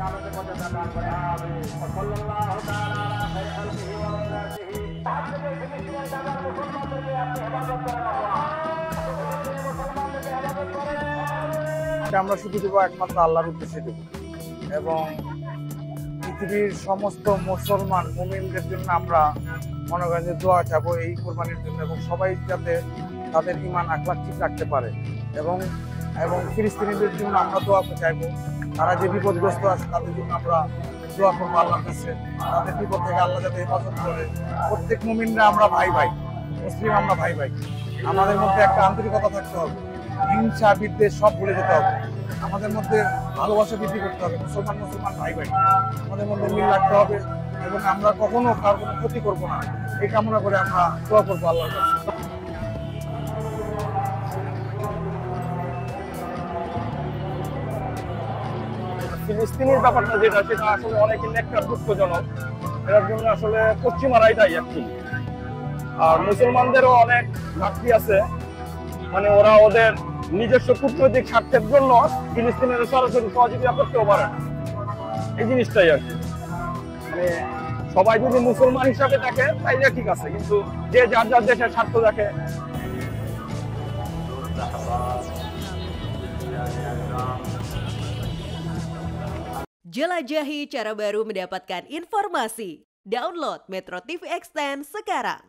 আমরা শুধু দেবো একমাত্র আল্লাহর উদ্দেশ্যে দেব এবং পৃথিবীর সমস্ত মুসলমান মুমিনদের জন্য আমরা মনে করেন যে দোয়া চাবো এই কোরবানির জন্য এবং সবাই যাতে তাদের ঈমান আখলাক ঠিক রাখতে পারে এবং ফিলিস্তিনিদের জন্য আমরা দোয়া চাইবো। তারা যে বিপদগ্রস্ত আছে তাদের জন্য আমরা দোয়া করবো আল্লাহর কাছে, তাদের বিপদ থেকে আল্লাহ যাতে হেফাজত করে। প্রত্যেক মুমিনরা আমরা ভাই ভাই, মুসলিম আমরা ভাই ভাই, আমাদের মধ্যে একটা আন্তরিকতা থাকতে হবে, হিংসা বিদ্বেষ সব ভুলে যেতে হবে, আমাদের মধ্যে ভালোবাসা বৃদ্ধি করতে হবে। মুসলমান ভাই ভাই আমাদের মধ্যে মিল রাখতে হবে এবং আমরা কখনো কার কোনো ক্ষতি করবো না, এই কামনা করে আমরা দোয়া করবো আল্লাহর কাছে। ফিলিস্তিনির ব্যাপারটা যেটা, সেটা আসলে অনেক একটা দুঃখজনক। এটার জন্য আসলে পশ্চিমারাই দায়ী অ্যাকচুয়ালি। আর মুসলমানদেরও অনেক ঘাটতি আছে, মানে ওরা ওদের নিজস্ব কূটনৈতিক স্বার্থের জন্য ফিলিস্তিনের সরাসরি সহযোগিতা করতেও পারে না। এই জিনিসটাই আর কি, মানে সবাই যদি মুসলমান হিসাবে দেখে তাইলে ঠিক আছে, কিন্তু যে যার যার দেশের স্বার্থ দেখে। Jelajahi cara baru mendapatkan informasi. Download Metro TV Extend sekarang.